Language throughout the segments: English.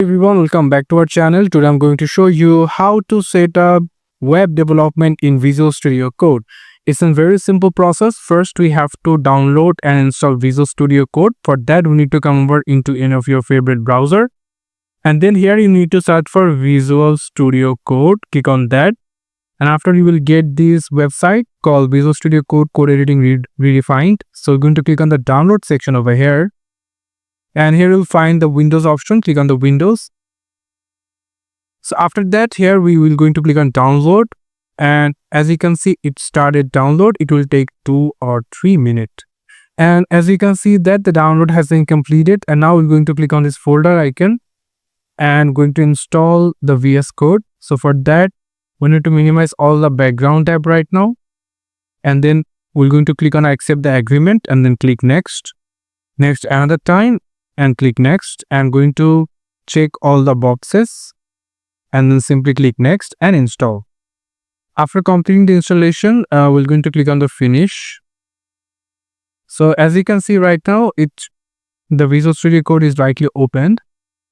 Everyone, welcome back to our channel. Today I'm going to show you how to set up web development in Visual Studio Code. It's a very simple process. First, we have to download and install Visual Studio Code. For that, we need to come over into any of your favorite browser. And then here you need to search for Visual Studio Code. Click on that. And after you will get this website called Visual Studio Code Code Editing Redefined. So you're going to click on the download section over here. And here you'll find the Windows option. Click on the Windows. So after that, here we will going to click on download. And as you can see, it started download. It will take 2 or 3 minutes. And as you can see that the download has been completed. And now we're going to click on this folder icon and going to install the VS Code. So for that, we need to minimize all the background tab right now. And then we're going to click on accept the agreement and then click next. Next another time. And click next, and going to check all the boxes and then simply click next and install. After completing the installation, we're going to click on the finish. So as you can see right now, the Visual Studio Code is rightly opened.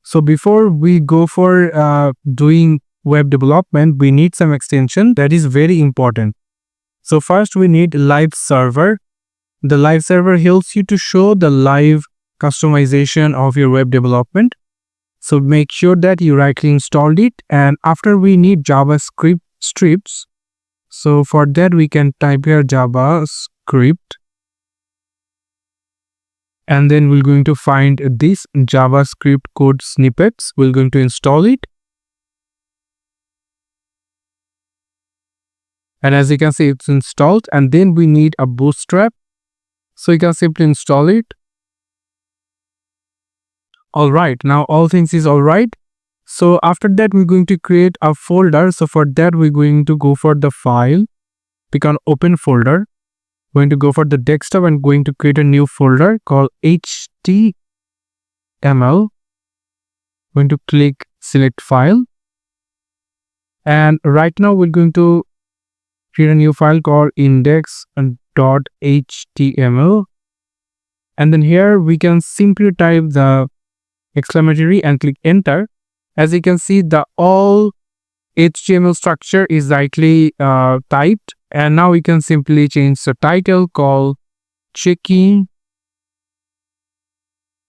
So before we go for doing web development, we need some extension that is very important. So first we need live server. The live server helps you to show the live customization of your web development. So make sure that you rightly installed it. And after we need JavaScript strips. So for that we can type here JavaScript. And then we're going to find this JavaScript code snippets. We're going to install it. And as you can see, it's installed. And then we need a Bootstrap. So you can simply install it. Alright, now all things is alright. So after that, we're going to create a folder. So for that, we're going to go for the file, pick on open folder, going to go for the desktop and going to create a new folder called HTML. Going to click select file. And right now we're going to create a new file called index.html. And then here we can simply type the exclamatory and click enter. As you can see, the all HTML structure is rightly typed, and now we can simply change the title called checking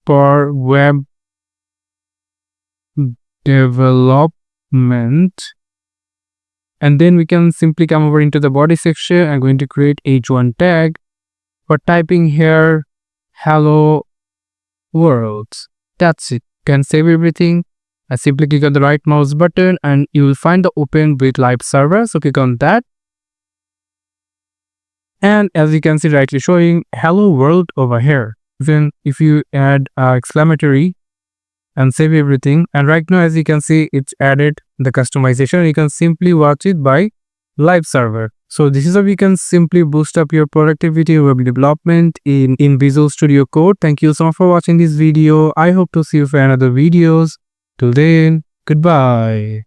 for web development. And then we can simply come over into the body section and going to create h1 tag for typing here hello world. That's it. You can save everything. I simply click on the right mouse button and you will find the open with live server. So click on that. And as you can see, rightly showing hello world over here. Then if you add exclamatory and save everything, and right now as you can see, it's added the customization. You can simply watch it by live server. So this is how you can simply boost up your productivity web development in Visual Studio Code. Thank you so much for watching this video. I hope to see you for another videos. Till then, goodbye.